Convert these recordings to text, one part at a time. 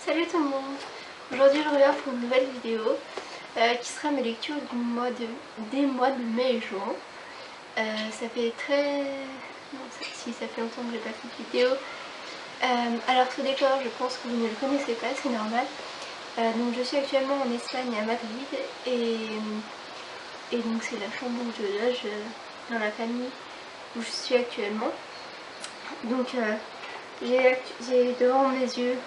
Salut tout le monde. Aujourd'hui je reviens pour une nouvelle vidéo qui sera mes lectures des mois de mai et juin. Ça fait très... Non, ça fait longtemps que j'ai pas fait de vidéo. Alors ce décor, je pense que vous ne le connaissez pas, c'est normal. Donc je suis actuellement en Espagne à Madrid et donc c'est la chambre où je loge dans la famille où je suis actuellement. Donc j'ai devant mes yeux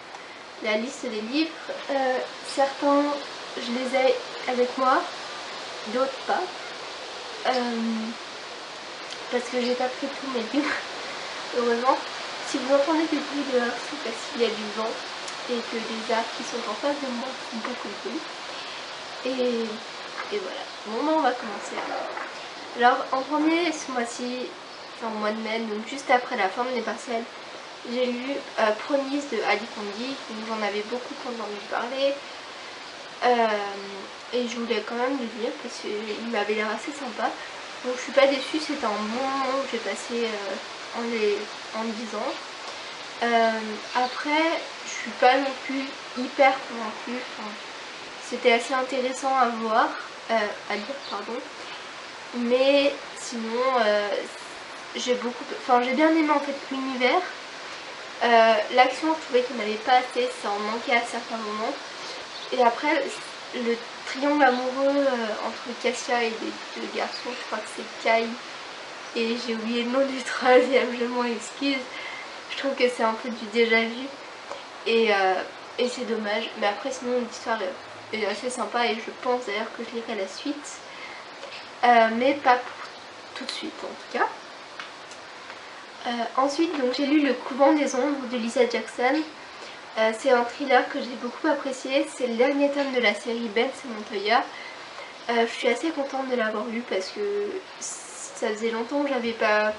la liste des livres. Certains je les ai avec moi, d'autres pas. Parce que j'ai pas pris tous mes livres, heureusement. Si vous entendez du bruit dehors, c'est parce qu'il y a du vent et que les arbres qui sont en face de moi font beaucoup de bruit. Et voilà. Bon, on va commencer alors. En premier, ce mois-ci, enfin au mois de mai, donc juste après la fin de mes partiels, j'ai lu Promise de Ali Kondi, donc j'en avais beaucoup entendu parler. Et je voulais quand même le lire parce qu'il m'avait l'air assez sympa. Donc je suis pas déçue, c'était un bon moment que j'ai passé en le lisant. Après, je suis pas non plus hyper convaincue. Enfin, c'était assez intéressant à voir, à lire, pardon. Mais sinon, j'ai bien aimé en fait l'univers. L'action, je trouvais qu'il n'y en avait pas assez, ça en manquait à certains moments. Et après, le triangle amoureux entre Cassia et les deux garçons, je crois que c'est Kai, et j'ai oublié le nom du troisième, je m'en excuse. Je trouve que c'est un peu du déjà vu, et c'est dommage. Mais après, sinon, l'histoire est assez sympa, et je pense d'ailleurs que je lirai la suite. Mais pas pour tout de suite, en tout cas. Ensuite, donc j'ai lu Le Couvent des Ombres de Lisa Jackson. C'est un thriller que j'ai beaucoup apprécié, c'est le dernier tome de la série Ben et Montoya. Je suis assez contente de l'avoir lu parce que ça faisait longtemps que j'avais pas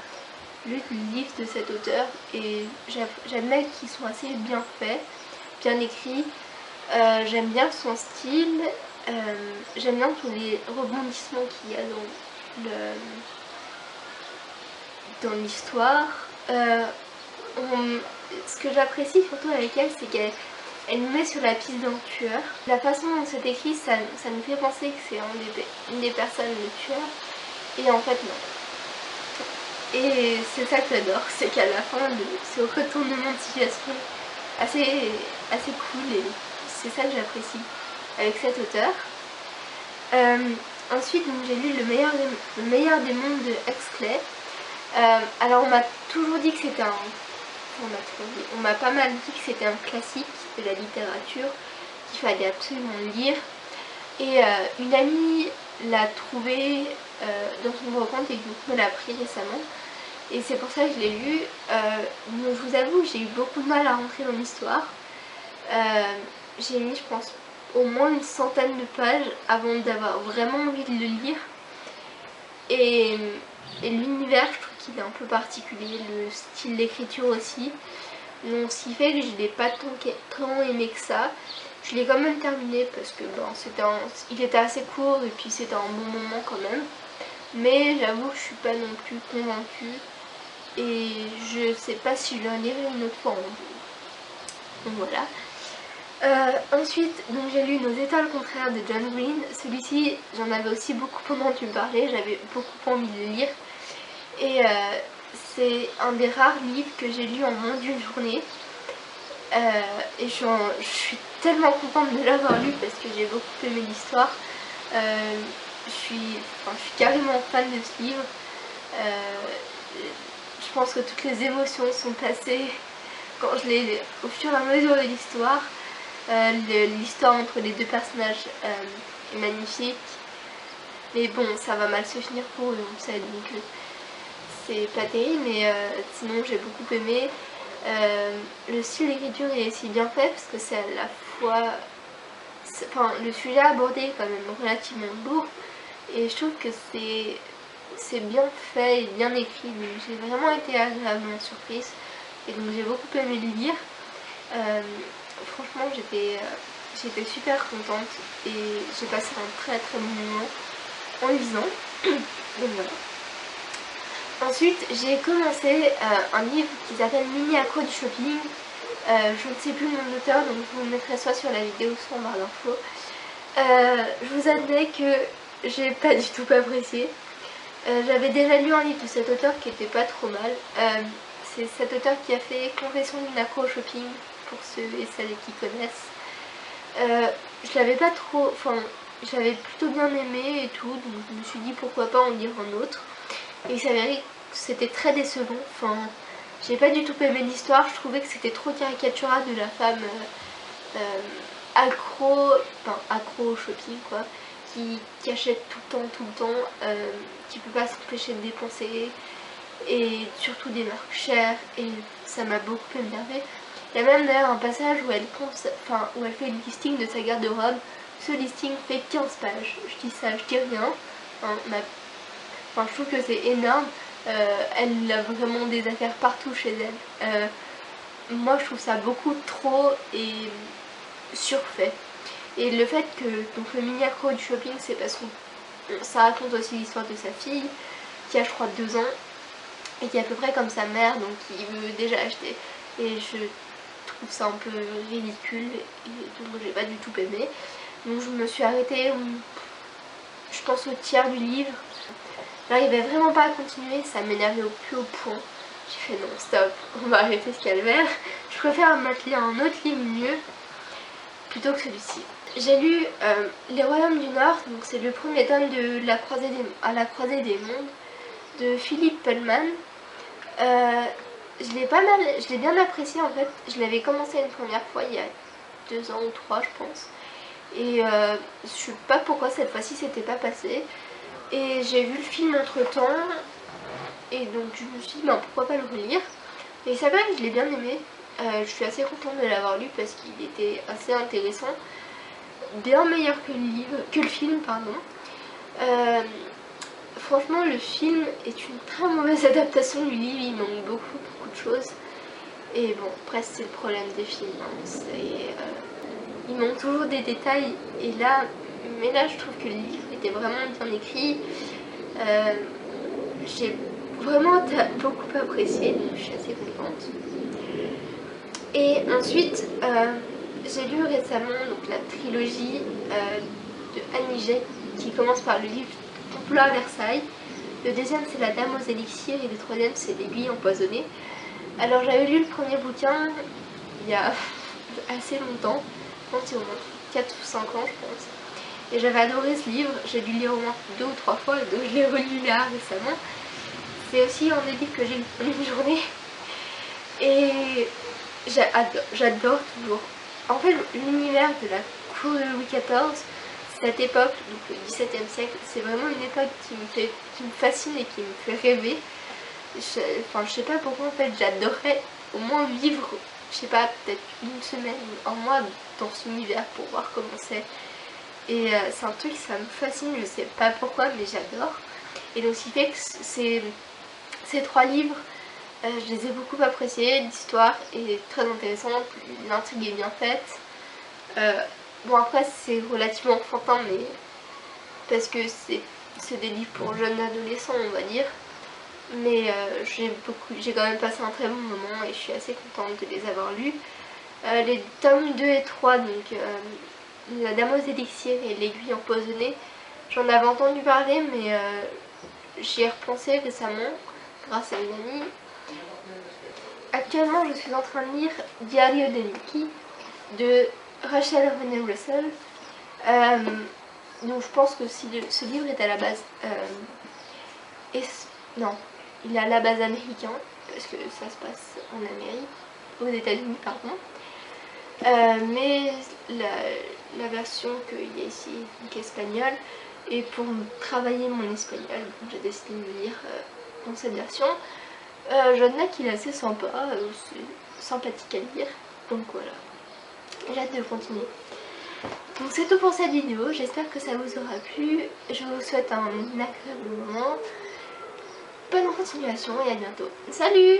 lu le livre de cet auteur et j'admets qu'ils sont assez bien faits, bien écrits. J'aime bien son style, j'aime bien tous les rebondissements qu'il y a dans l'histoire. Ce que j'apprécie surtout avec elle, c'est qu'elle nous met sur la piste d'un tueur. La façon dont c'est écrit, ça nous fait penser que c'est une des personnes le tueur, et en fait non. Et c'est ça que j'adore, c'est qu'à la fin, ce retournement de situation assez cool, et c'est ça que j'apprécie avec cet auteur. Ensuite, j'ai lu Le meilleur des mondes de Huxley. Alors on m'a toujours dit que c'était on m'a pas mal dit que c'était un classique de la littérature qu'il fallait absolument lire, et une amie l'a trouvé dans son brocante et du coup me l'a pris récemment, et c'est pour ça que je l'ai lu. Je vous avoue, j'ai eu beaucoup de mal à rentrer dans l'histoire. J'ai mis, je pense, au moins une centaine de pages avant d'avoir vraiment envie de le lire, et l'univers, je trouve qu'il est un peu particulier, le style d'écriture aussi. Donc ce qui fait que je l'ai pas tant aimé que ça. Je l'ai quand même terminé parce que il était assez court et puis c'était un bon moment quand même. Mais j'avoue que je suis pas non plus convaincue et je sais pas si je le lirai une autre fois en jour. Donc voilà. Ensuite, j'ai lu Nos étoiles contraires de John Green. Celui-ci, j'en avais aussi beaucoup entendu parler, j'avais beaucoup envie de le lire. Et c'est un des rares livres que j'ai lu en moins d'une journée. Et je suis tellement contente de l'avoir lu parce que j'ai beaucoup aimé l'histoire. Je suis carrément fan de ce livre. Je pense que toutes les émotions sont passées quand je l'ai au fur et à mesure de l'histoire. L'histoire entre les deux personnages est magnifique. Mais bon, ça va mal se finir pour eux, on sait, donc c'est pas terrible, mais sinon j'ai beaucoup aimé. Le style d'écriture est aussi bien fait parce que c'est à la fois... le sujet abordé est quand même relativement lourd et je trouve que c'est bien fait et bien écrit, donc j'ai vraiment été agréablement surprise et donc j'ai beaucoup aimé le lire. Franchement, j'étais super contente et j'ai passé un très bon moment en lisant. Donc voilà. Ensuite, j'ai commencé un livre qui s'appelle Mini Accro du shopping Je ne sais plus le nom de l'auteur, donc je vous le mettrai soit sur la vidéo soit en barre d'infos. Je vous admets que j'ai pas du tout apprécié. J'avais déjà lu un livre de cet auteur qui était pas trop mal. C'est cet auteur qui a fait Confession d'une accro au shopping, pour ceux et celles qui connaissent. Je l'avais pas trop, enfin j'avais plutôt bien aimé et tout, donc je me suis dit pourquoi pas en lire un autre. Et il s'avérait que c'était très décevant, enfin j'ai pas du tout aimé l'histoire, je trouvais que c'était trop caricatural de la femme accro au shopping quoi, qui achète tout le temps, qui peut pas s'empêcher de dépenser, et surtout des marques chères, et ça m'a beaucoup énervé. Il y a même d'ailleurs un passage où elle fait le listing de sa garde-robe. Ce listing fait 15 pages. Je dis ça, je dis rien. Je trouve que c'est énorme. Elle a vraiment des affaires partout chez elle. Moi je trouve ça beaucoup trop et surfait. Et le fait que donc, le mini accro du shopping, c'est parce que ça raconte aussi l'histoire de sa fille qui a je crois 2 ans et qui est à peu près comme sa mère, donc qui veut déjà acheter. Et je trouve ça un peu ridicule et donc j'ai pas du tout aimé. Donc je me suis arrêtée, je pense au tiers du livre. J'arrivais vraiment pas à continuer, ça m'énervait au plus haut point. J'ai fait non stop, on va arrêter ce calvaire. Je préfère m'atteler à un autre livre mieux plutôt que celui-ci. J'ai lu Les Royaumes du Nord, donc c'est le premier tome de À la croisée des mondes de Philippe Pullman. Je l'ai bien apprécié en fait. Je l'avais commencé une première fois il y a 2 ans ou 3 je pense. Et je sais pas pourquoi cette fois-ci c'était pas passé. Et j'ai vu le film entre temps. Et donc je me suis dit ben, pourquoi pas le relire. Et ça va, je l'ai bien aimé. Je suis assez contente de l'avoir lu parce qu'il était assez intéressant. Bien meilleur que le film pardon. Franchement le film est une très mauvaise adaptation du livre, il manque beaucoup de choses. Et bon après c'est le problème des films, hein. Il manque toujours des détails mais là je trouve que le livre était vraiment bien écrit. J'ai vraiment beaucoup apprécié, donc je suis assez contente. Et ensuite j'ai lu récemment donc, la trilogie de Annie Jay qui commence par le livre Complot à Versailles. Le deuxième c'est La Dame aux élixirs et le troisième c'est L'Aiguille empoisonnée. Alors j'avais lu le premier bouquin il y a assez longtemps, je pense au moins 4 ou 5 ans je pense. Et j'avais adoré ce livre, j'ai dû le lire au moins 2 ou 3 fois, donc je l'ai relu là récemment. C'est aussi un des livres que j'ai lu en une journée. Et j'adore toujours. En fait l'univers de la cour de Louis XIV, cette époque, donc le XVIIe siècle, c'est vraiment une époque qui me fascine et qui me fait rêver. Je sais pas pourquoi en fait j'adorerais au moins vivre, je sais pas, peut-être une semaine ou un mois dans cet univers pour voir comment c'est. Et c'est un truc, ça me fascine, je sais pas pourquoi mais j'adore. Et donc ce qui fait que ces 3 livres, je les ai beaucoup appréciés, l'histoire est très intéressante, l'intrigue est bien faite. Bon après c'est relativement enfantin mais parce que c'est des livres pour jeunes adolescents on va dire. Mais j'ai quand même passé un très bon moment et je suis assez contente de les avoir lus. Les tomes 2 et 3, donc La Dame aux élixirs et L'Aiguille empoisonnée, j'en avais entendu parler mais j'y ai repensé récemment grâce à une amie. Actuellement je suis en train de lire Diario de Nikki de Rachel René Russell. Donc je pense que ce livre est à la base non, il est à la base américain parce que ça se passe en Amérique, aux États-Unis pardon. Mais la version qu'il y a ici est espagnole, et pour travailler mon espagnol j'ai décidé de le lire dans cette version. J'admets qu'il est assez sympa, c'est sympathique à lire, donc voilà, j'ai hâte de continuer. Donc c'est tout pour cette vidéo, j'espère que ça vous aura plu, je vous souhaite un agréable moment, bonne continuation et à bientôt. Salut!